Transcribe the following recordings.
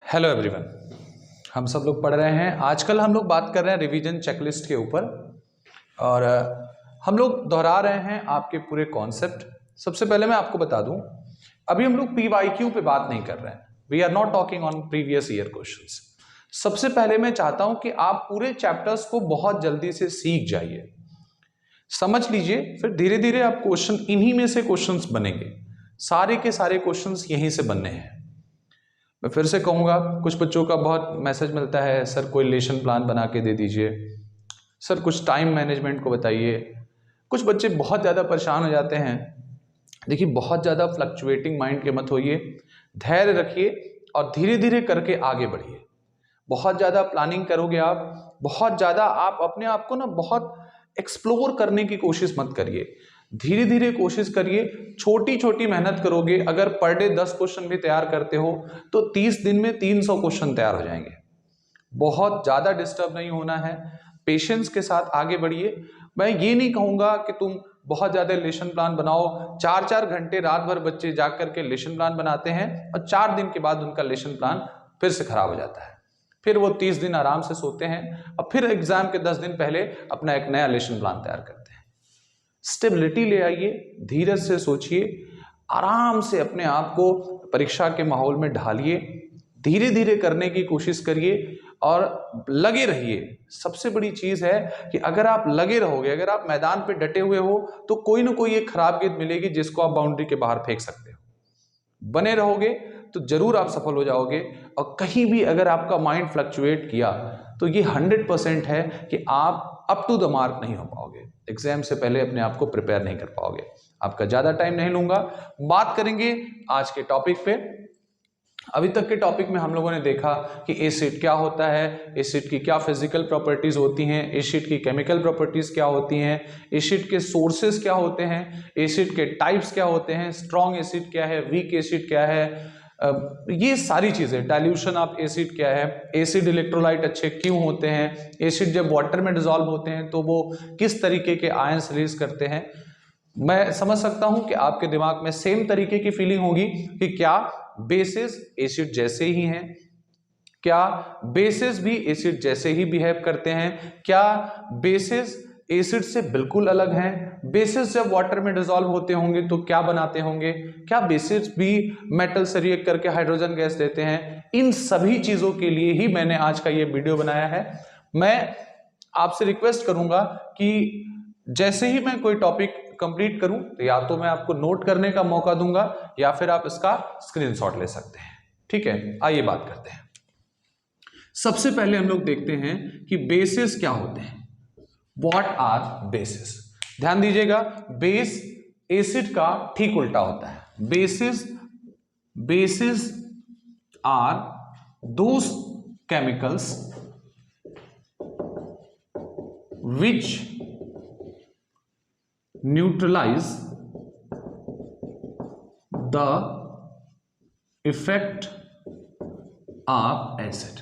Hello everyone, हम सब लोग पढ़ रहे हैं। आजकल हम लोग बात कर रहे हैं रिवीजन चेकलिस्ट के ऊपर और हम लोग दोहरा रहे हैं आपके पूरे कॉन्सेप्ट। सबसे पहले मैं आपको बता दूं, अभी हम लोग PYQ पे बात नहीं कर रहे हैं। We are not talking on previous year questions. सबसे पहले मैं चाहता हूं कि आप पूरे चैप्टर्स को बहुत जल्दी से सीख जाइए, समझ लीजिए, फिर धीरे धीरे आप क्वेश्चन इन्हीं में से क्वेश्चंस बनेंगे। सारे के सारे क्वेश्चंस यहीं से बनने हैं। मैं फिर से कहूँगा, कुछ बच्चों का बहुत मैसेज मिलता है, सर कोई लेसन प्लान बना के दे दीजिए, सर कुछ टाइम मैनेजमेंट को बताइए। कुछ बच्चे बहुत ज़्यादा परेशान हो जाते हैं। देखिए, बहुत ज़्यादा फ्लक्चुएटिंग माइंड के मत होइए, धैर्य रखिए और धीरे धीरे करके आगे बढ़िए। बहुत ज़्यादा प्लानिंग करोगे आप, बहुत ज़्यादा आप अपने आप को ना बहुत एक्सप्लोर करने की कोशिश मत करिए। धीरे धीरे कोशिश करिए, छोटी छोटी मेहनत करोगे। अगर पर डे 10 क्वेश्चन भी तैयार करते हो तो 30 दिन में 300 क्वेश्चन तैयार हो जाएंगे। बहुत ज़्यादा डिस्टर्ब नहीं होना है, पेशेंस के साथ आगे बढ़िए। मैं ये नहीं कहूँगा कि तुम बहुत ज़्यादा लेसन प्लान बनाओ। 4-4 घंटे रात भर बच्चे जाग करके लेसन प्लान बनाते हैं और 4 दिन के बाद उनका लेसन प्लान फिर से खराब हो जाता है। फिर वो 30 दिन आराम से सोते हैं और फिर एग्जाम के 10 दिन पहले अपना एक नया लेसन प्लान तैयार करते हैं। स्टेबिलिटी ले आइए, धीरज से सोचिए, आराम से अपने आप को परीक्षा के माहौल में ढालिए, धीरे धीरे करने की कोशिश करिए और लगे रहिए। सबसे बड़ी चीज है कि अगर आप लगे रहोगे, अगर आप मैदान पे डटे हुए हो तो कोई ना कोई एक खराब गेंद मिलेगी जिसको आप बाउंड्री के बाहर फेंक सकते हो। बने रहोगे तो जरूर आप सफल हो जाओगे। और कहीं भी अगर आपका माइंड फ्लक्चुएट किया तो ये 100% है कि आप अप टू द मार्क नहीं हो पाओगे, एग्जाम से पहले अपने आप को प्रिपेयर नहीं कर पाओगे। आपका ज्यादा टाइम नहीं लूंगा, बात करेंगे आज के टॉपिक पे। अभी तक के टॉपिक में हम लोगों ने देखा कि एसिड क्या होता है, एसिड की क्या फिजिकल प्रॉपर्टीज होती हैं, एसिड की केमिकल प्रॉपर्टीज क्या होती हैं, एसिड के सोर्सेस क्या होते हैं, एसिड के टाइप्स क्या होते हैं, स्ट्रॉन्ग एसिड क्या है, वीक एसिड क्या है, ये सारी चीजें, डाइल्यूशन ऑफ एसिड क्या है, एसिड इलेक्ट्रोलाइट अच्छे क्यों होते हैं, एसिड जब वाटर में डिसॉल्व होते हैं तो वो किस तरीके के आयंस रिलीज करते हैं। मैं समझ सकता हूं कि आपके दिमाग में सेम तरीके की फीलिंग होगी कि क्या बेसिस एसिड जैसे ही हैं, क्या बेसिस भी एसिड जैसे ही बिहेव करते हैं, क्या बेसिस एसिड से बिल्कुल अलग हैं, बेसिस जब वाटर में डिसॉल्व होते होंगे तो क्या बनाते होंगे, क्या बेसिस भी मेटल से रिएक्ट करके हाइड्रोजन गैस देते हैं। इन सभी चीजों के लिए ही मैंने आज का ये वीडियो बनाया है। मैं आपसे रिक्वेस्ट करूंगा कि जैसे ही मैं कोई टॉपिक कंप्लीट करूं तो या तो मैं आपको नोट करने का मौका दूंगा या फिर आप इसका स्क्रीनशॉट ले सकते हैं। ठीक है, आइए बात करते हैं। सबसे पहले हम लोग देखते हैं कि बेसिस क्या होते हैं। What are bases? ध्यान दीजिएगा, बेस एसिड का ठीक उल्टा होता है। Bases are those chemicals which neutralize the effect of acid।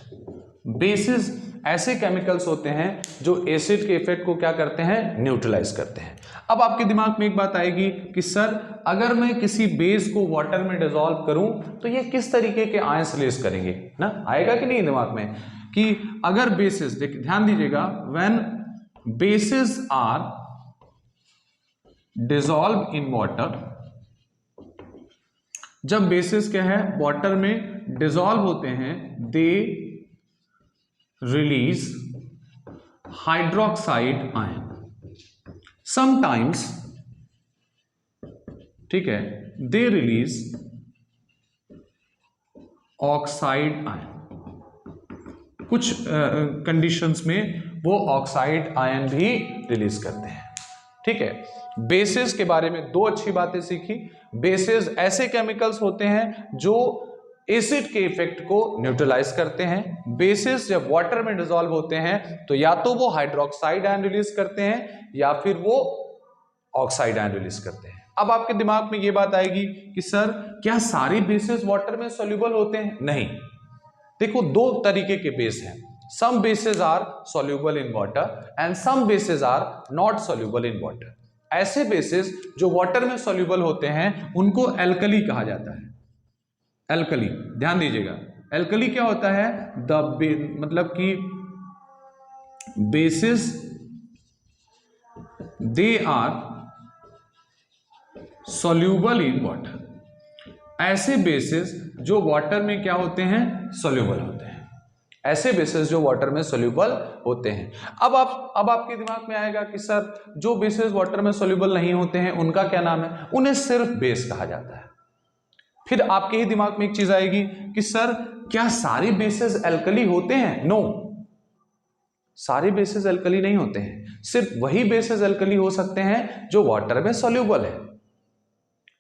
Bases ऐसे केमिकल्स होते हैं जो एसिड के इफेक्ट को क्या करते हैं, न्यूट्रलाइज करते हैं। अब आपके दिमाग में एक बात आएगी कि सर अगर मैं किसी बेस को वाटर में डिसॉल्व करूं तो ये किस तरीके के आयंस रिलीज करेंगे ना, आएगा कि नहीं दिमाग में कि अगर बेसिस, देखिए ध्यान दीजिएगा, when bases are dissolved in water, जब बेसिस क्या है, वाटर में डिसॉल्व होते हैं, they release hydroxide ion. Sometimes, ठीक है, दे रिलीज ऑक्साइड आयन। कुछ कंडीशंस में वो ऑक्साइड आयन भी रिलीज करते हैं। ठीक है, बेसिस के बारे में दो अच्छी बातें सीखी। बेसिस ऐसे केमिकल्स होते हैं जो एसिड के इफेक्ट को न्यूट्रलाइज करते हैं। बेसिस जब वाटर में डिसॉल्व होते हैं तो या तो वो हाइड्रोक्साइड आयन रिलीज करते हैं या फिर वो ऑक्साइड आयन रिलीज करते हैं। अब आपके दिमाग में ये बात आएगी कि सर क्या सारे बेसिस वाटर में सोल्यूबल होते हैं? नहीं, देखो दो तरीके के बेस हैं। Some bases are soluble in water and some bases are not soluble in water। ऐसे बेसिस जो वाटर में soluble होते हैं उनको एल्कली कहा जाता है। एल्कली, ध्यान दीजिएगा, एल्कली क्या होता है? मतलब कि bases they are soluble in water. ऐसे बेसिस जो वाटर में क्या होते हैं? सॉल्यूबल होते हैं। ऐसे बेसिस जो वाटर में सॉल्यूबल होते हैं। अब आपके दिमाग में आएगा कि सर जो बेसिस वाटर में सॉल्यूबल नहीं होते हैं उनका क्या नाम है? उन्हें सिर्फ बेस कहा जाता है। फिर आपके ही दिमाग में एक चीज आएगी कि सर क्या सारे बेसिस एल्कली होते हैं? नो, सारे बेसिस एल्कली नहीं होते हैं। सिर्फ वही बेसिस एल्कली हो सकते हैं जो वाटर में सॉल्यूबल है।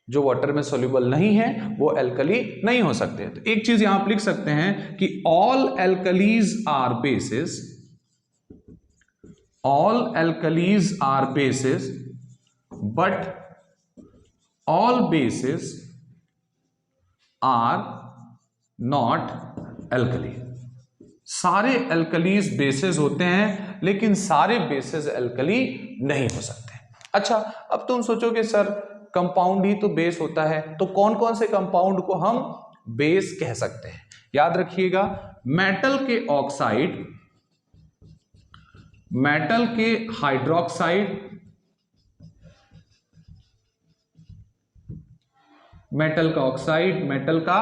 जो वाटर में सॉल्यूबल नहीं है वो एल्कली नहीं हो सकते। तो एक चीज यहां आप लिख सकते हैं कि all alkalis are bases, all alkalis are bases but all bases are not alkali. सारे एल्कलीज बेसिस होते हैं लेकिन सारे बेसिस एल्कली नहीं हो सकते। अच्छा, अब तुम सोचोगे सर कंपाउंड ही तो बेस होता है, तो कौन कौन से कंपाउंड को हम बेस कह सकते हैं? याद रखिएगा, मेटल के ऑक्साइड, मेटल के हाइड्रोक्साइड, मेटल का ऑक्साइड, मेटल का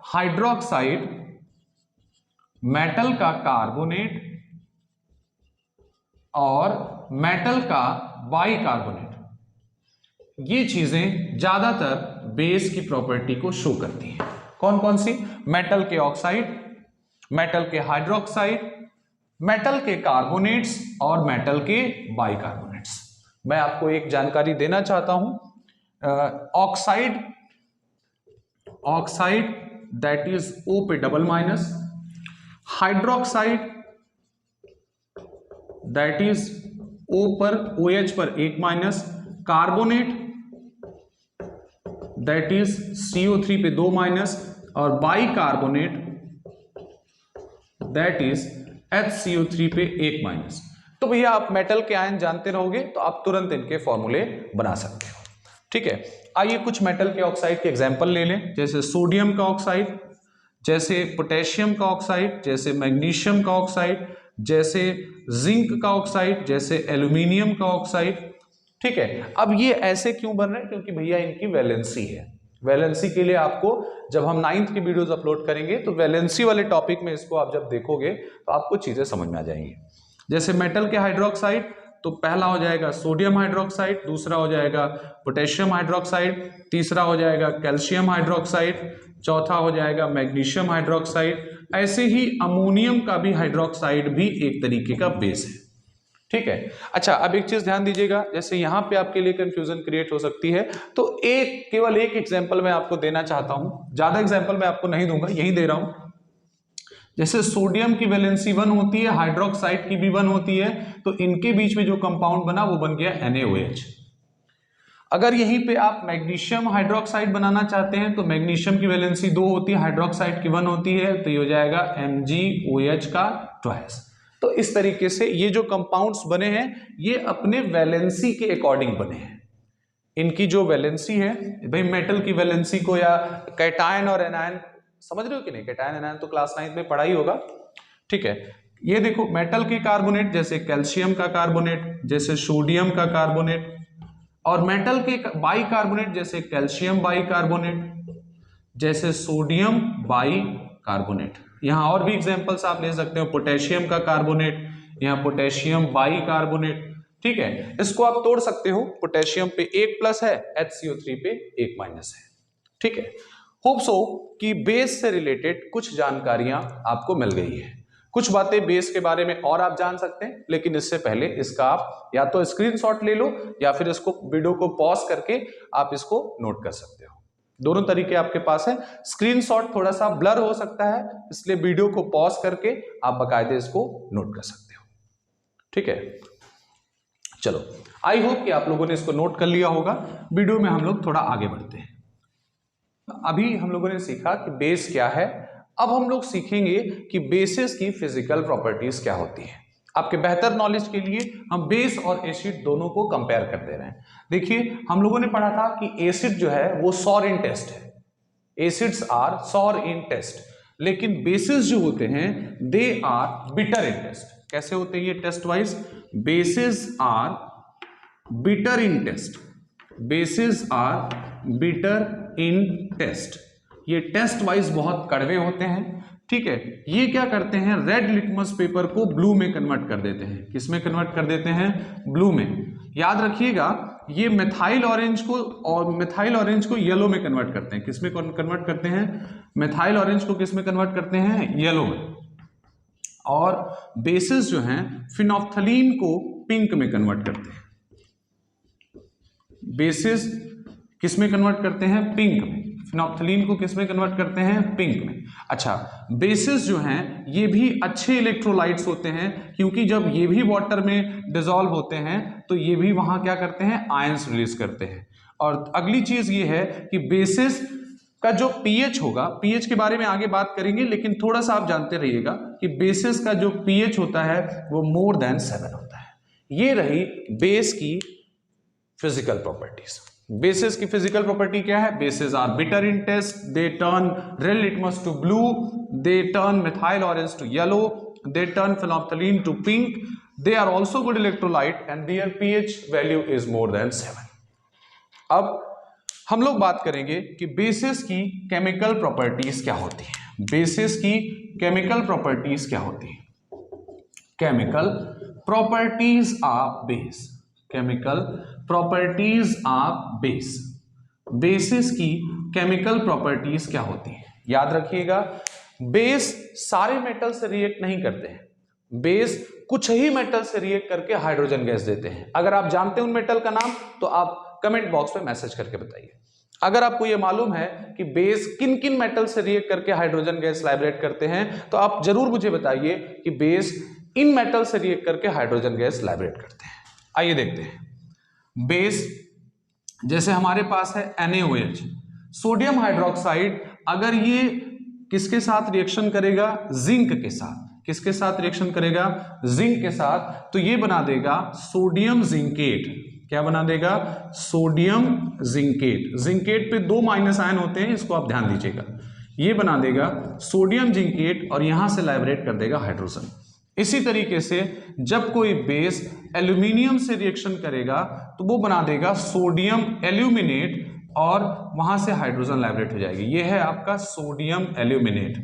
हाइड्रोक्साइड, मेटल का कार्बोनेट और मेटल का बाइकार्बोनेट, ये चीजें ज्यादातर बेस की प्रॉपर्टी को शो करती हैं। कौन कौन सी? मेटल के ऑक्साइड, मेटल के हाइड्रोक्साइड, मेटल के कार्बोनेट्स और मेटल के बाइकार्बोनेट्स। मैं आपको एक जानकारी देना चाहता हूं। Oxide, oxide that is O पे double minus, hydroxide that is O पर OH पर एक minus, carbonate that is CO3 पे दो माइनस और बाइकार्बोनेट दैट इज HCO3 पे एक माइनस। तो भैया आप मेटल के आयन जानते रहोगे तो आप तुरंत इनके फॉर्मूले बना सकते हो। ठीक है, आइए कुछ मेटल के ऑक्साइड के एग्जांपल ले लें, जैसे सोडियम का ऑक्साइड, जैसे पोटेशियम का ऑक्साइड, जैसे मैग्नीशियम का ऑक्साइड, जैसे जिंक का ऑक्साइड, जैसे एल्यूमिनियम का ऑक्साइड। ठीक है, अब ये ऐसे क्यों बन रहे हैं? क्योंकि भैया इनकी वैलेंसी है। वैलेंसी के लिए आपको जब हम 9th की वीडियोस अपलोड करेंगे तो वैलेंसी वाले टॉपिक में इसको आप जब देखोगे तो आपको चीजें समझ में आ जाएंगी। जैसे मेटल के हाइड्रोक्साइड, तो पहला हो जाएगा सोडियम हाइड्रोक्साइड, दूसरा हो जाएगा पोटेशियम हाइड्रोक्साइड, तीसरा हो जाएगा कैल्शियम हाइड्रोक्साइड, चौथा हो जाएगा मैग्नीशियम हाइड्रोक्साइड। ऐसे ही अमोनियम का भी हाइड्रोक्साइड भी एक तरीके का बेस है। ठीक है, अच्छा अब एक चीज ध्यान दीजिएगा, जैसे यहां पे आपके लिए कंफ्यूजन क्रिएट हो सकती है, तो केवल एक एग्जांपल मैं आपको देना चाहता हूं, ज्यादा एग्जांपल मैं आपको नहीं दूंगा, यही दे रहा हूं। जैसे सोडियम की वैलेंसी 1 होती है, हाइड्रोक्साइड की भी 1 होती है, तो इनके बीच में जो कंपाउंड बना वो बन गया NaOH। अगर यहीं पे आप मैग्नीशियम हाइड्रोक्साइड बनाना चाहते हैं तो मैग्नीशियम की वैलेंसी 2 होती है, हाइड्रोक्साइड की 1 होती है, तो ये हो जाएगा MgOH का ट्वाइस। तो इस तरीके से ये जो कंपाउंड्स बने हैं ये अपने वैलेंसी के अकॉर्डिंग बने हैं। इनकी जो वैलेंसी है, भाई मेटल की वैलेंसी को या कैटायन और एनायन समझ रहे हो कि नहीं? कैटायन एनायन तो क्लास 9 में पढ़ा ही होगा। ठीक है, ये देखो मेटल के कार्बोनेट, जैसे कैल्शियम का कार्बोनेट, जैसे सोडियम का कार्बोनेट, और मेटल के बाइकार्बोनेट, जैसे कैल्शियम बाइकार्बोनेट, जैसे सोडियम बाइकार्बोनेट। यहाँ और भी एग्जांपल्स आप ले सकते हो, पोटेशियम का कार्बोनेट, यहाँ पोटेशियम बाइकार्बोनेट। ठीक है, इसको आप तोड़ सकते हो, पोटेशियम पे 1 प्लस है, HCO3 पे 1 माइनस है। ठीक है, होप सो कि बेस से रिलेटेड कुछ जानकारियां आपको मिल गई है। कुछ बातें बेस के बारे में और आप जान सकते हैं, लेकिन इससे पहले इसका आप या तो स्क्रीनशॉट ले लो या फिर इसको वीडियो को पॉज करके आप इसको नोट कर सकते हो। दोनों तरीके आपके पास है। स्क्रीनशॉट थोड़ा सा ब्लर हो सकता है, इसलिए वीडियो को पॉज करके आप बाकायदे इसको नोट कर सकते हो। ठीक है, चलो आई होप कि आप लोगों ने इसको नोट कर लिया होगा। वीडियो में हम लोग थोड़ा आगे बढ़ते हैं। अभी हम लोगों ने सीखा कि बेस क्या है, अब हम लोग सीखेंगे कि बेसिस की फिजिकल प्रॉपर्टीज क्या होती है। आपके बेहतर नॉलेज के लिए हम बेस और एसिड दोनों को कंपेयर कर दे रहे हैं। देखिए हम लोगों ने पढ़ा था कि एसिड जो है वो सॉर इन टेस्ट है, acids are sour in taste, लेकिन बेसिस जो होते हैं they are bitter in taste. कैसे होते हैं ये taste wise? Bases are bitter in taste, bases are bitter in taste. ये टेस्ट वाइज बहुत कड़वे होते हैं, ठीक है। ये क्या करते हैं, रेड लिटमस पेपर को ब्लू में कन्वर्ट कर देते हैं। किस में कन्वर्ट कर देते हैं? ब्लू में। याद रखिएगा ये मिथाइल ऑरेंज को और मिथाइल ऑरेंज को येलो में कन्वर्ट करते हैं। किस में कन्वर्ट करते हैं? मिथाइल ऑरेंज को किस में कन्वर्ट करते हैं? येलो में। और बेसिस जो हैं फिनोप्थलीन को पिंक में कन्वर्ट करते हैं। बेसिस किस में कन्वर्ट करते हैं? पिंक में। फिनोप्थलीन को किस में कन्वर्ट करते हैं? पिंक में। अच्छा, बेसिस जो हैं ये भी अच्छे इलेक्ट्रोलाइट्स होते हैं, क्योंकि जब ये भी वाटर में डिसॉल्व होते हैं तो ये भी वहां क्या करते हैं? आयंस रिलीज करते हैं। और अगली चीज ये है कि बेसिस का जो पीएच होगा, पीएच के बारे में आगे बात करेंगे, लेकिन थोड़ा सा आप जानते रहिएगा कि बेसिस का जो पीएच होता है वो मोर देन 7 होता है। ये रही बेस की फिजिकल प्रॉपर्टीज। बेसिस की फिजिकल प्रॉपर्टी क्या है? Bases are bitter in taste, they turn red litmus to blue, they turn methyl orange to yellow, they turn phenolphthalein to pink, they are also good electrolyte and their pH value is more than 7। अब हम लोग बात करेंगे कि basis की chemical properties क्या होती है। बेसिस की केमिकल प्रॉपर्टीज क्या होती है? Chemical properties of base, chemical properties of base. Basis की केमिकल प्रॉपर्टीज क्या होती है? याद रखिएगा, बेस सारे मेटल से रिएक्ट नहीं करते हैं। बेस कुछ ही मेटल से रिएक्ट करके हाइड्रोजन गैस देते हैं। अगर आप जानते हैं उन मेटल का नाम तो आप कमेंट बॉक्स में मैसेज करके बताइए। अगर आपको यह मालूम है कि बेस किन किन मेटल से रिएक्ट करके हाइड्रोजन गैस लाइब्रेट करते हैं तो आप जरूर मुझे बताइए कि बेस इन मेटल से रिएक्ट करके हाइड्रोजन गैस लाइब्रेट करते हैं। आइए देखते हैं। बेस जैसे हमारे पास है NaOH, सोडियम हाइड्रोक्साइड, अगर ये किसके साथ रिएक्शन करेगा? जिंक के साथ। किसके साथ रिएक्शन करेगा? जिंक के साथ। तो ये बना देगा सोडियम जिंकेट। क्या बना देगा? Sodium zincate. जिंकेट पे 2 माइनस आयन होते हैं, इसको आप ध्यान दीजिएगा। ये बना देगा सोडियम जिंकेट और यहां से लाइब्रेट कर देगा हाइड्रोजन। इसी तरीके से जब कोई बेस एल्यूमिनियम से रिएक्शन करेगा तो वो बना देगा सोडियम एल्यूमिनेट और वहां से हाइड्रोजन लाइब्रेट हो जाएगी। ये है आपका सोडियम एल्यूमिनेट।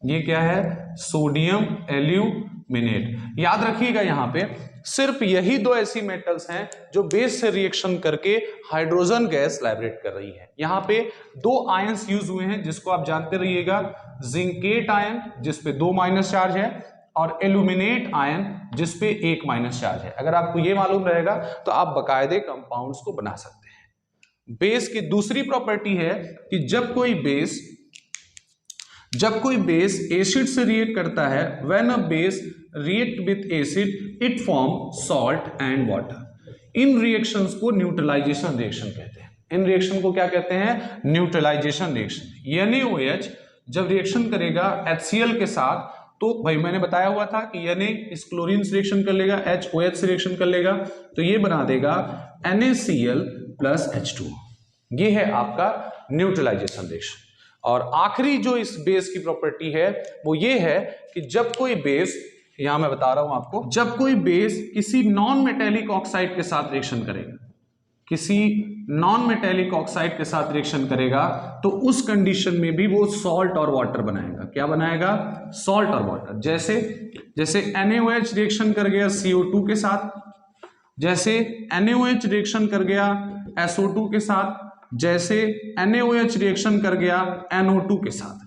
ये क्या है? Sodium aluminate. याद रखिएगा यहां पे सिर्फ यही 2 ऐसी मेटल्स हैं जो बेस से रिएक्शन करके हाइड्रोजन गैस लाइब्रेट कर रही है। यहां पे 2 आयंस यूज हुए हैं जिसको आप जानते रहिएगा, जिंकेट आयन जिसपे 2 माइनस चार्ज है और एल्यूमिनेट आयन जिसपे 1 माइनस चार्ज है। अगर आपको ये मालूम रहेगा तो आप बकायदे कंपाउंड्स को बना सकते हैं। बेस की दूसरी प्रॉपर्टी है कि जब कोई बेस एसिड से रिएक्ट करता है, when a base react with acid it form salt and water. इन रिएक्शंस को न्यूट्रलाइजेशन रिएक्शन कहते हैं। इन रिएक्शन को क्या कहते हैं? Neutralization reaction. NaOH जब रिएक्शन करेगा HCl के साथ तो भाई मैंने बताया हुआ था कि Na इस क्लोरीन से रिएक्शन कर लेगा, HOH से रिएक्शन कर लेगा, तो ये बना देगा NaCl प्लस H2। ये है आपका न्यूट्रलाइजेशन रिएक्शन। और आखिरी जो इस बेस की प्रॉपर्टी है वो ये है कि जब कोई बेस, यहां मैं बता रहा हूं आपको, जब कोई बेस किसी नॉन मेटेलिक ऑक्साइड के साथ रिएक्शन करेगा, किसी नॉन मेटेलिक ऑक्साइड के साथ रिएक्शन करेगा तो उस कंडीशन में भी वो सॉल्ट और वाटर बनाएगा। क्या बनाएगा? सॉल्ट और वाटर। जैसे NaOH रिएक्शन कर गया CO2 के साथ, जैसे NaOH रिएक्शन कर गया SO2 के साथ, जैसे NaOH रिएक्शन कर गया NO2 के साथ।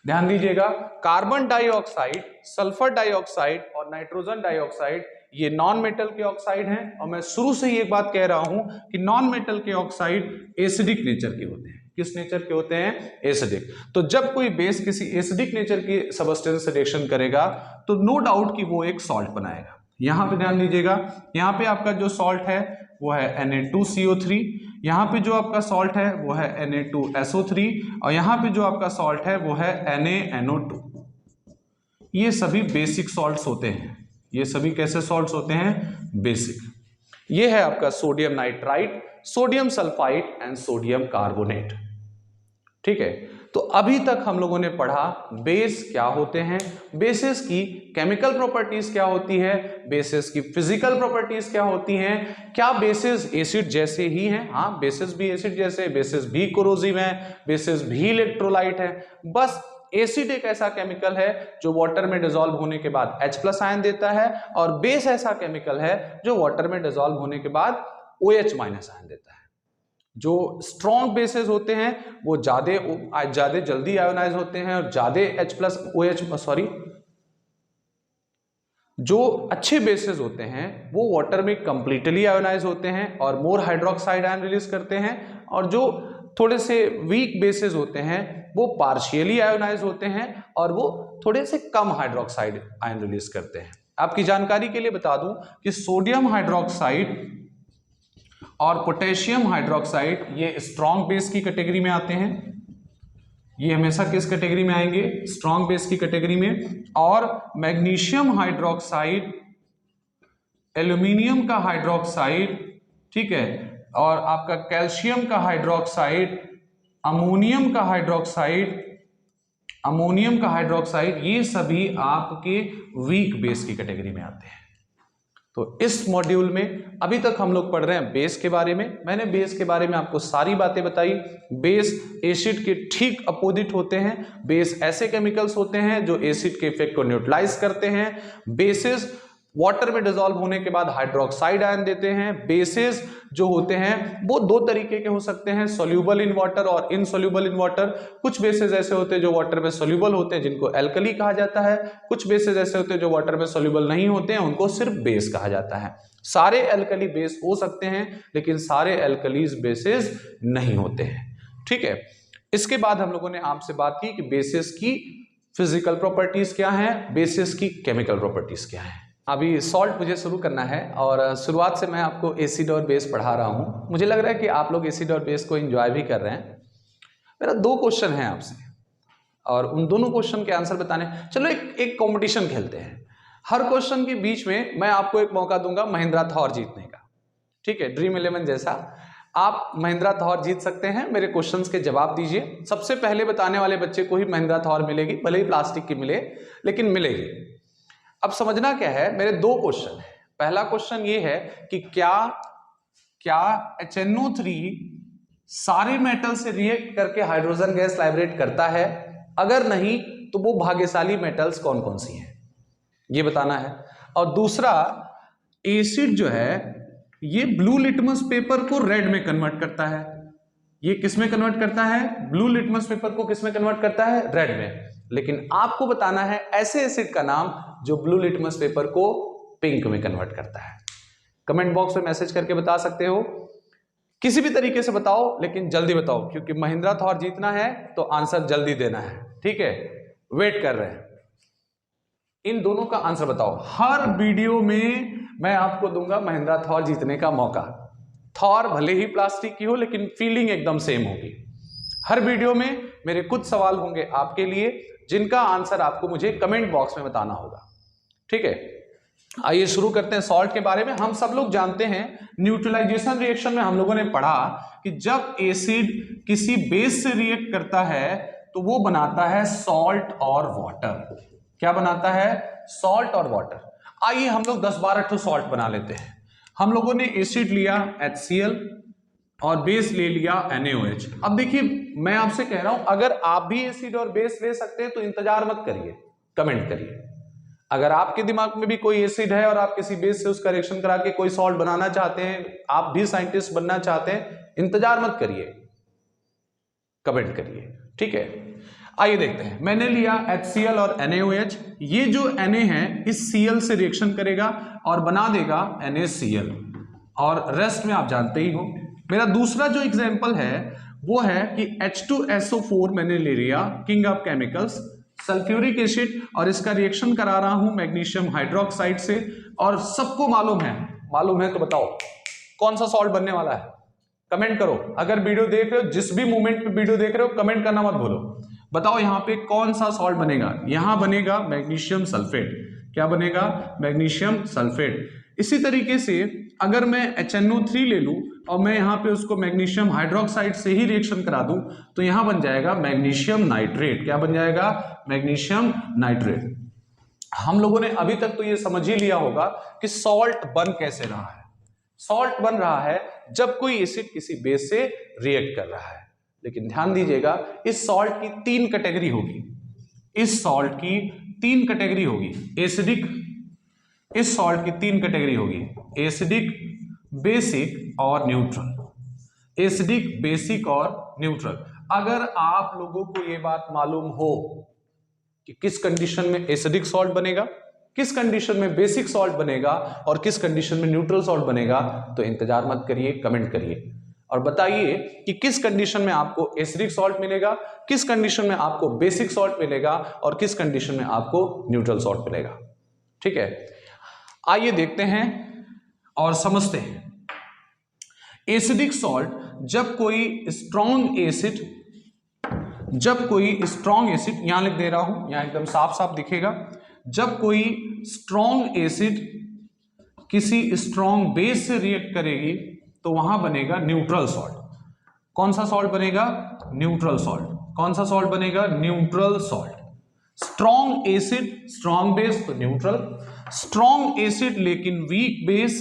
ध्यान दीजिएगा, कार्बन डाइऑक्साइड, सल्फर डाइऑक्साइड और नाइट्रोजन डाइऑक्साइड ये नॉन मेटल के ऑक्साइड हैं। और मैं शुरू से ही एक बात कह रहा हूं कि नॉन मेटल के ऑक्साइड एसिडिक नेचर के होते हैं। किस नेचर के होते हैं? एसिडिक। तो जब कोई बेस किसी एसिडिक नेचर की सब्सटेंस से रिएक्शन करेगा तो नो डाउट कि वो एक सॉल्ट बनाएगा। यहां पे ध्यान दीजिएगा, यहां पे आपका जो सॉल्ट है वो है Na2CO3, यहां पे जो आपका सॉल्ट है वो है Na2SO3 और यहां पे जो आपका सॉल्ट है वो है NaNO2। ये सभी बेसिक सॉल्ट्स होते हैं। ये सभी कैसे सॉल्ट्स होते हैं? बेसिक। ये है आपका sodium nitrite, sodium sulphide and sodium carbonate. ठीक है, तो अभी तक हम लोगों ने पढ़ा बेस क्या होते हैं, बेसिस की केमिकल प्रॉपर्टीज क्या होती है, बेसिस की फिजिकल प्रॉपर्टीज क्या होती हैं, क्या बेसिस एसिड जैसे ही हैं, हाँ बेसिस भी एसिड जैसे, बेसिस भी कोरोसिव है, बेसिस भी इलेक्ट्रोलाइट है। बस एसिड एक ऐसा केमिकल है जो वाटर में डिसॉल्व होने के बाद H+ आयन देता है, और बेस ऐसा केमिकल है जो वाटर में डिसॉल्व होने के बाद OH- आयन देता है। जो स्ट्रॉन्ग बेसेस होते हैं वो ज्यादा जल्दी आयोनाइज होते हैं, और ज्यादा जो अच्छे बेसेस होते हैं वो वाटर में कंप्लीटली आयोनाइज होते हैं और मोर हाइड्रोक्साइड आयन रिलीज करते हैं, और जो थोड़े से वीक बेसेस होते हैं वो पार्शियली आयोनाइज होते हैं और वो थोड़े से कम हाइड्रोक्साइड आयन रिलीज करते हैं। आपकी जानकारी के लिए बता दूं कि सोडियम हाइड्रोक्साइड और पोटेशियम हाइड्रोक्साइड ये स्ट्रॉन्ग बेस की कैटेगरी में आते हैं। ये हमेशा किस कैटेगरी में आएंगे? स्ट्रॉन्ग बेस की कैटेगरी में। और मैग्नीशियम हाइड्रोक्साइड, एल्यूमिनियम का हाइड्रोक्साइड, ठीक है, और आपका कैल्शियम का हाइड्रोक्साइड, अमोनियम का हाइड्रोक्साइड, ये सभी आपके वीक बेस की कैटेगरी में आते हैं। तो इस मॉड्यूल में अभी तक हम लोग पढ़ रहे हैं बेस के बारे में। मैंने बेस के बारे में आपको सारी बातें बताई। बेस एसिड के ठीक अपोजिट होते हैं। बेस ऐसे केमिकल्स होते हैं जो एसिड के इफेक्ट को न्यूट्रलाइज करते हैं। बेसिस वाटर में डिसॉल्व होने के बाद हाइड्रोक्साइड आयन देते हैं। बेसिस जो होते हैं वो दो तरीके के हो सकते हैं, सोल्यूबल इन वाटर और इनसोल्यूबल इन वाटर। कुछ बेसिस ऐसे होते हैं जो वाटर में सोल्यूबल होते हैं, जिनको एल्कली कहा जाता है। कुछ बेसिस ऐसे होते हैं जो वाटर में सोल्यूबल नहीं होते हैं, उनको सिर्फ बेस कहा जाता है। सारे एल्कली बेस हो सकते हैं लेकिन सारे एल्कलीज बेसिस नहीं होते हैं, ठीक है। इसके बाद हम लोगों ने आपसे बात की कि बेसिस की फिजिकल प्रॉपर्टीज क्या हैं, बेसिस की केमिकल प्रॉपर्टीज क्या हैं। अभी सॉल्ट मुझे शुरू करना है और शुरुआत से मैं आपको एसिड और बेस पढ़ा रहा हूं। मुझे लग रहा है कि आप लोग एसिड और बेस को एंजॉय भी कर रहे हैं। मेरा 2 क्वेश्चन है आपसे और उन दोनों क्वेश्चन के आंसर बताने, चलो एक कंपटीशन खेलते हैं। हर क्वेश्चन के बीच में मैं आपको एक मौका दूंगा महिंद्रा थॉर जीतने का, ठीक है, ड्रीम 11 जैसा। आप महिंद्रा थॉर जीत सकते हैं, मेरे क्वेश्चंस के जवाब दीजिए। सबसे पहले बताने वाले बच्चे को ही महिंद्रा थॉर मिलेगी, भले ही प्लास्टिक की मिले लेकिन मिलेगी। अब समझना क्या है, मेरे 2 क्वेश्चन है। पहला क्वेश्चन ये है कि क्या HNO3 सारे मेटल से रिएक्ट करके हाइड्रोजन गैस लाइब्रेट करता है? अगर नहीं तो वो भाग्यशाली मेटल्स कौन कौन सी हैं, ये बताना है। और दूसरा, एसिड जो है ये ब्लू लिटमस पेपर को रेड में कन्वर्ट करता है। ये किस में कन्वर्ट करता है? ब्लू लिटमस पेपर को किस में कन्वर्ट करता है? रेड में। लेकिन आपको बताना है ऐसे एसिड का नाम जो ब्लू लिटमस पेपर को पिंक में कन्वर्ट करता है। कमेंट बॉक्स में मैसेज करके बता सकते हो, किसी भी तरीके से बताओ लेकिन जल्दी बताओ, क्योंकि महिंद्रा थॉर जीतना है तो आंसर जल्दी देना है, ठीक है। वेट कर रहे हैं, इन दोनों का आंसर बताओ। हर वीडियो में मैं आपको दूंगा महिंद्रा थॉर जीतने का मौका। थॉर भले ही प्लास्टिक की हो लेकिन फीलिंग एकदम सेम होगी। हर वीडियो में मेरे कुछ सवाल होंगे आपके लिए जिनका आंसर आपको मुझे कमेंट बॉक्स में बताना होगा, ठीक है। आइए शुरू करते हैं सॉल्ट के बारे में। हम सब लोग जानते हैं न्यूट्रलाइजेशन रिएक्शन में हम लोगों ने पढ़ा कि जब एसिड किसी बेस से रिएक्ट करता है तो वो बनाता है सॉल्ट और वाटर। क्या बनाता है? सॉल्ट और वाटर। आइए हम लोग 10-12 सॉल्ट बना लेते हैं। हम लोगों ने एसिड लिया HCl और बेस ले लिया NaOH। अब देखिए मैं आपसे कह रहा हूं, अगर आप भी एसिड और बेस ले सकते हैं तो इंतजार मत करिए, कमेंट करिए। अगर आपके दिमाग में भी कोई एसिड है और आप किसी बेस से उसका रिएक्शन करा के कोई सॉल्ट बनाना चाहते हैं, आप भी साइंटिस्ट बनना चाहते हैं, इंतजार मत करिए, कमेंट करिए, ठीक है। आइए देखते हैं। मैंने लिया HCl और NaOH। ये जो Na है इस Cl से रिएक्शन करेगा और बना देगा NaCl, और रेस्ट में आप जानते ही हो। मेरा दूसरा जो एग्जांपल है वो है कि H2SO4 मैंने ले लिया, king of chemicals, sulphuric acid, और इसका रिएक्शन करा रहा हूं मैग्नीशियम हाइड्रोक्साइड से। और सबको मालूम है तो बताओ कौन सा सॉल्ट बनने वाला है? कमेंट करो। अगर वीडियो देख रहे हो, जिस भी मोमेंट पे वीडियो देख रहे हो, कमेंट करना मत भूलो। बताओ यहाँ पे कौन सा सॉल्ट बनेगा? यहां बनेगा मैग्नीशियम सल्फेट। क्या बनेगा? Magnesium sulphate. इसी तरीके से अगर मैं HNO3 ले लूं और मैं यहाँ पे उसको मैग्नीशियम हाइड्रोक्साइड से ही रिएक्शन करा दूं तो यहाँ बन जाएगा मैग्नीशियम नाइट्रेट। क्या बन जाएगा? Magnesium nitrate. हम लोगों ने अभी तक तो ये समझ ही लिया होगा कि सॉल्ट बन कैसे रहा है। सॉल्ट बन रहा है जब कोई एसिड किसी बेस से रिएक्ट कर रहा है। लेकिन ध्यान दीजिएगा, इस सॉल्ट की 3 कैटेगरी होगी। इस सॉल्ट की 3 कैटेगरी होगी। एसिडिक, इस सॉल्ट की 3 कैटेगरी होगी, एसिडिक, बेसिक और न्यूट्रल। एसिडिक, बेसिक और न्यूट्रल। अगर आप लोगों को यह बात मालूम हो कि किस कंडीशन में एसिडिक सॉल्ट बनेगा, किस कंडीशन में बेसिक सॉल्ट बनेगा और किस कंडीशन में न्यूट्रल सॉल्ट बनेगा, तो इंतजार मत करिए, कमेंट करिए और बताइए कि किस कंडीशन में आपको एसिडिक सॉल्ट मिलेगा, किस कंडीशन में आपको बेसिक सॉल्ट मिलेगा और किस कंडीशन में आपको न्यूट्रल सॉल्ट मिलेगा। ठीक है, आइए देखते हैं और समझते हैं। एसिडिक सॉल्ट, जब कोई स्ट्रॉन्ग एसिड, यहां लिख दे रहा हूं, यहां एकदम साफ साफ दिखेगा, जब कोई स्ट्रॉन्ग एसिड किसी स्ट्रॉन्ग बेस से रिएक्ट करेगी तो वहां बनेगा न्यूट्रल सॉल्ट। कौन सा सॉल्ट बनेगा? Neutral salt. कौन सा सॉल्ट बनेगा? Neutral salt. Strong acid, strong base तो न्यूट्रल, स्ट्रॉन्ग एसिड लेकिन वीक बेस,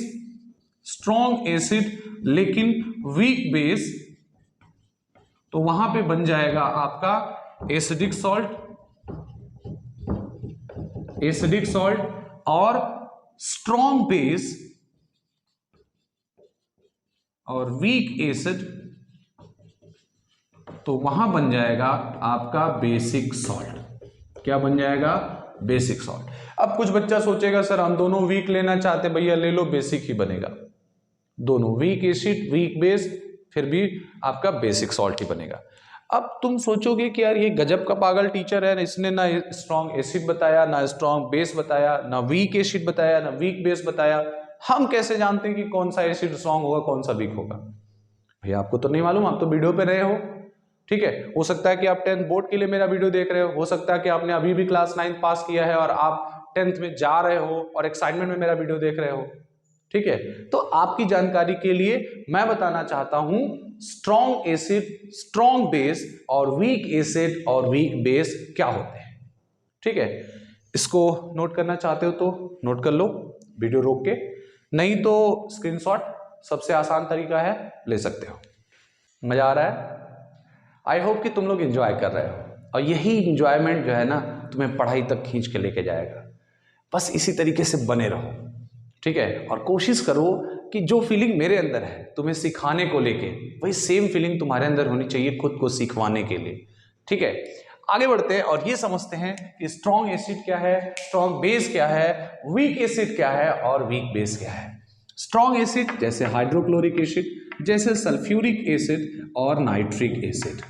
स्ट्रॉन्ग एसिड लेकिन वीक बेस, तो वहां पे बन जाएगा आपका एसिडिक सॉल्ट। एसिडिक सॉल्ट और स्ट्रॉन्ग बेस और वीक एसिड, तो वहां बन जाएगा आपका बेसिक सॉल्ट। क्या बन जाएगा? Basic salt. अब कुछ बच्चा सोचेगा सर हम दोनों वीक लेना चाहते, भैया ले लो, बेसिक ही बनेगा। दोनों वीक एसिड, वीक बेस, फिर भी आपका बेसिक सॉल्ट ही बनेगा। अब तुम सोचोगे कि यार ये गजब का पागल टीचर है, इसने ना स्ट्रॉन्ग एसिड बताया, ना स्ट्रॉन्ग बेस बताया, ना वीक एसिड बताया, ना वीक बेस बताया, हम कैसे जानते हैं कि कौन सा एसिड स्ट्रॉन्ग होगा, कौन सा वीक होगा? भैया आपको तो नहीं मालूम, आप तो वीडियो पे रहे हो। ठीक है, हो सकता है कि आप 10th बोर्ड के लिए मेरा वीडियो देख रहे हो सकता है कि आपने अभी भी क्लास 9 पास किया है और आप 10th में जा रहे हो और एक्साइटमेंट में मेरा वीडियो देख रहे हो। ठीक है, तो आपकी जानकारी के लिए मैं बताना चाहता हूं स्ट्रॉन्ग एसिड, स्ट्रॉन्ग बेस और वीक एसिड और वीक बेस क्या होते हैं। ठीक है, इसको नोट करना चाहते हो तो नोट कर लो वीडियो रोक के, नहीं तो स्क्रीनशॉट सबसे आसान तरीका है, ले सकते हो। मजा आ रहा है? आई होप कि तुम लोग एंजॉय कर रहे हो और यही एंजॉयमेंट जो है ना तुम्हें पढ़ाई तक खींच के लेके जाएगा। बस इसी तरीके से बने रहो। ठीक है, और कोशिश करो कि जो फीलिंग मेरे अंदर है तुम्हें सिखाने को लेके, वही सेम फीलिंग तुम्हारे अंदर होनी चाहिए खुद को सिखवाने के लिए। ठीक है, आगे बढ़ते हैं और ये समझते हैं कि स्ट्रॉन्ग एसिड क्या है, स्ट्रॉन्ग बेस क्या है, वीक एसिड क्या है और वीक बेस क्या है। स्ट्रॉन्ग एसिड जैसे हाइड्रोक्लोरिक एसिड, जैसे सल्फ्यूरिक एसिड और नाइट्रिक एसिड,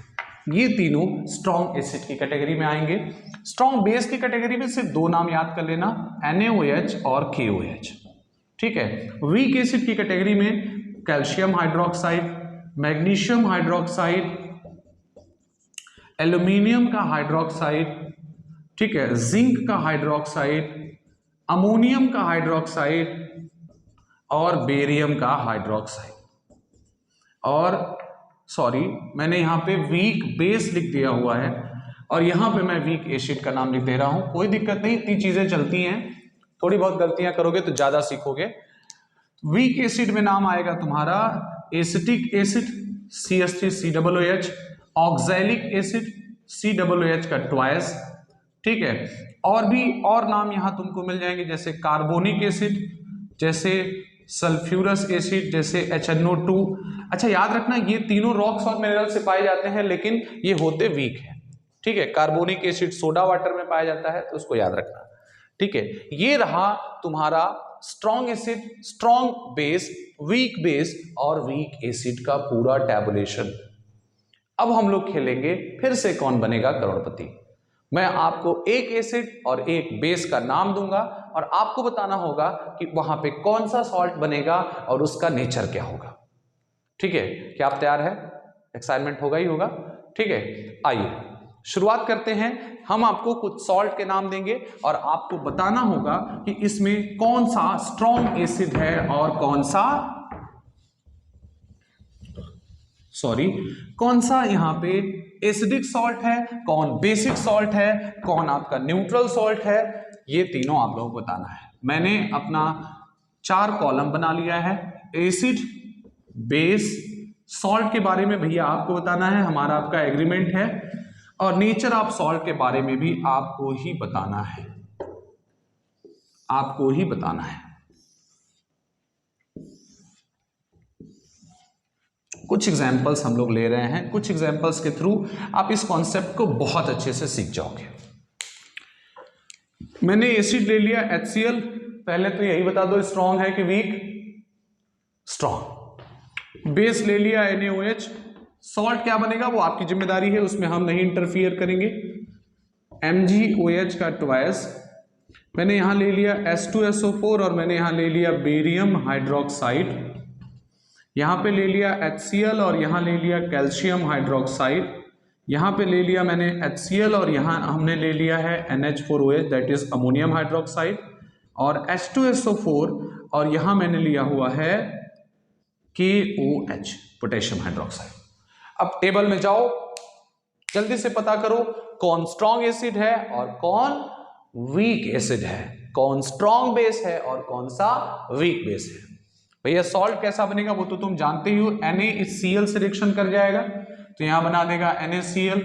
ये तीनों स्ट्रॉन्ग एसिड की कैटेगरी में आएंगे। स्ट्रॉन्ग बेस की कैटेगरी में सिर्फ 2 नाम याद कर लेना, NaOH और KOH। ठीक है, वीक एसिड की कैटेगरी में calcium hydroxide, magnesium hydroxide, aluminium का हाइड्रोक्साइड, ठीक है, जिंक का हाइड्रोक्साइड, अमोनियम का हाइड्रोक्साइड और बेरियम का हाइड्रोक्साइड। और सॉरी, मैंने यहां पे वीक बेस लिख दिया हुआ है और यहां पे मैं वीक एसिड का नाम लिख दे रहा हूं। कोई दिक्कत नहीं, इतनी चीजें चलती हैं, थोड़ी बहुत गलतियां करोगे तो ज्यादा सीखोगे। वीक एसिड में नाम आएगा तुम्हारा acetic acid CH3COOH, oxalic acid COOH का ट्वाइस। ठीक है, और भी और नाम यहां तुमको मिल जाएंगे जैसे कार्बोनिक एसिड, जैसे सल्फ्यूरस एसिड, जैसे HNO2। अच्छा याद रखना ये तीनों रॉक्स और मिनरल से पाए जाते हैं लेकिन ये होते वीक हैं। ठीक है, कार्बोनिक एसिड सोडा वाटर में पाया जाता है तो उसको याद रखना। ठीक है, ये रहा तुम्हारा strong acid, strong base, weak base और वीक एसिड का पूरा टैबुलेशन। अब हम लोग खेलेंगे फिर से कौन बनेगा करोड़पति। मैं आपको एक एसिड और एक बेस का नाम दूंगा और आपको बताना होगा कि वहां पे कौन सा सॉल्ट बनेगा और उसका नेचर क्या होगा। ठीक है, क्या आप तैयार है? एक्साइटमेंट होगा ही होगा। ठीक है, आइए शुरुआत करते हैं। हम आपको कुछ सॉल्ट के नाम देंगे और आपको बताना होगा कि इसमें कौन सा स्ट्रॉन्ग एसिड है और कौन सा यहां पे एसिडिक सॉल्ट है, कौन बेसिक सॉल्ट है, कौन आपका न्यूट्रल सॉल्ट है, ये तीनों आप लोगों को बताना है। मैंने अपना 4 कॉलम बना लिया है। एसिड, बेस, सॉल्ट के बारे में भैया आपको बताना है, हमारा आपका एग्रीमेंट है। और नेचर ऑफ सॉल्ट के बारे में भी आपको ही बताना है, आपको ही बताना है। कुछ एग्जाम्पल्स हम लोग ले रहे हैं, कुछ एग्जाम्पल्स के थ्रू आप इस कॉन्सेप्ट को बहुत अच्छे से सीख जाओगे। मैंने एसिड ले लिया HCl, पहले तो यही बता दो स्ट्रॉन्ग है कि वीक, स्ट्रॉन्ग। बेस ले लिया NaOH, सॉल्ट क्या बनेगा वो आपकी जिम्मेदारी है, उसमें हम नहीं इंटरफियर करेंगे। MgOH का ट्वाइस, मैंने यहां ले लिया H2SO4 और मैंने यहां ले लिया बेरियम हाइड्रोक्साइड, यहां पे ले लिया HCl और यहां ले लिया कैल्शियम हाइड्रोक्साइड, यहां पे ले लिया मैंने HCl और यहां हमने ले लिया है NH4OH that is ammonium hydroxide, और H2SO4 और यहां मैंने लिया हुआ है KOH पोटेशियम हाइड्रोक्साइड। अब टेबल में जाओ, जल्दी से पता करो कौन स्ट्रॉन्ग एसिड है और कौन वीक एसिड है, कौन स्ट्रॉन्ग बेस है और कौन सा वीक बेस है। भैया सॉल्ट कैसा बनेगा वो तो तुम जानते ही हो, NaCl से रिएक्शन कर जाएगा तो यहां बना देगा NaCl।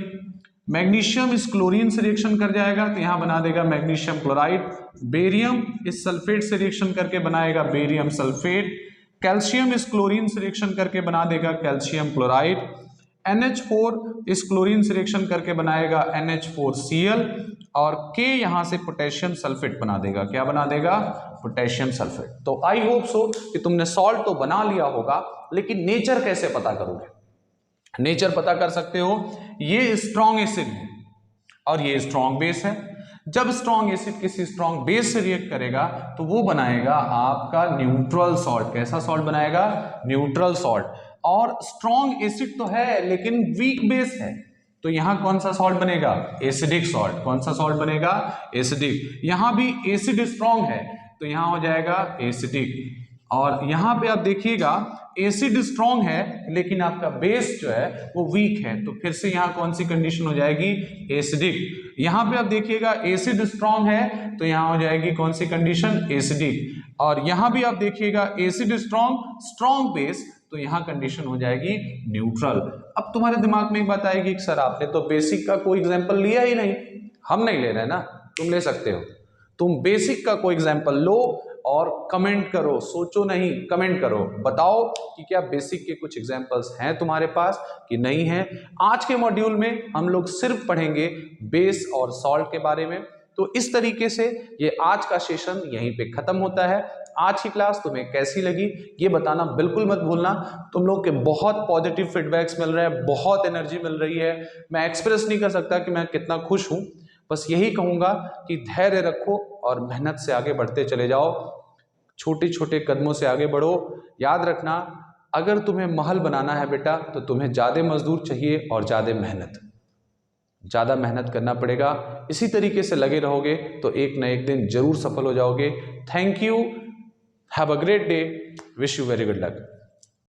मैग्नीशियम इस क्लोरीन से रिएक्शन कर जाएगा तो यहां बना देगा मैग्नीशियम क्लोराइड। बेरियम इस सल्फेट से रिएक्शन करके बनाएगा बेरियम सल्फेट। कैल्शियम इस क्लोरीन से रिएक्शन करके बना देगा कैल्शियम क्लोराइड। NH4 इस क्लोरीन से रिएक्शन करके बनाएगा NH4Cl और K यहां से पोटेशियम सल्फेट बना देगा, क्या बना देगा, पोटेशियम सल्फेट। तो आई होप सो कि तुमने सॉल्ट तो बना लिया होगा, लेकिन नेचर कैसे पता करोगे? नेचर पता कर सकते हो, ये स्ट्रॉन्ग एसिड है और ये स्ट्रॉन्ग बेस है। जब स्ट्रॉन्ग एसिड किसी स्ट्रॉन्ग बेस से रिएक्ट करेगा तो वो बनाएगा आपका न्यूट्रल सॉल्ट। कैसा सॉल्ट बनाएगा? Neutral salt. और स्ट्रॉन्ग एसिड तो है लेकिन वीक बेस है, तो यहां कौन सा सॉल्ट बनेगा? Acidic salt. कौन सा सॉल्ट बनेगा? एसिडिक। यहां भी एसिड स्ट्रॉन्ग है तो यहां हो जाएगा एसिडिक। और यहां पे आप देखिएगा एसिड स्ट्रॉन्ग है लेकिन आपका बेस जो है वो वीक है, तो फिर से यहां कौन सी कंडीशन हो जाएगी? एसिडिक। यहां पे आप देखिएगा एसिड स्ट्रॉन्ग है तो यहां हो जाएगी कौन सी कंडीशन? एसिडिक। और यहां भी आप देखिएगा एसिड स्ट्रॉन्ग, स्ट्रॉन्ग बेस, तो यहां कंडीशन हो जाएगी न्यूट्रल। अब तुम्हारे दिमाग में एक बात आएगी कि सर आपने तो बेसिक का कोई एग्जांपल लिया ही नहीं। हम नहीं ले रहे ना, तुम ले सकते हो। तुम बेसिक का कोई एग्जांपल लो और कमेंट करो, सोचो नहीं, कमेंट करो, बताओ कि क्या बेसिक के कुछ एग्जांपल्स हैं तुम्हारे पास कि नहीं है। आज के मॉड्यूल में हम लोग सिर्फ पढ़ेंगे बेस और सॉल्ट के बारे में। तो इस तरीके से ये आज का सेशन यहीं पे खत्म होता है। आज की क्लास तुम्हें कैसी लगी ये बताना बिल्कुल मत भूलना। तुम लोग के बहुत पॉजिटिव फीडबैक्स मिल रहे हैं, बहुत एनर्जी मिल रही है। मैं एक्सप्रेस नहीं कर सकता कि मैं कितना खुश हूं। बस यही कहूंगा कि धैर्य रखो और मेहनत से आगे बढ़ते चले जाओ, छोटे छोटे कदमों से आगे बढ़ो। याद रखना, अगर तुम्हें महल बनाना है बेटा तो तुम्हें ज़्यादा मजदूर चाहिए और ज़्यादा मेहनत करना पड़ेगा। इसी तरीके से लगे रहोगे तो एक न एक दिन जरूर सफल हो जाओगे। Thank you, have a great day, wish you very good luck.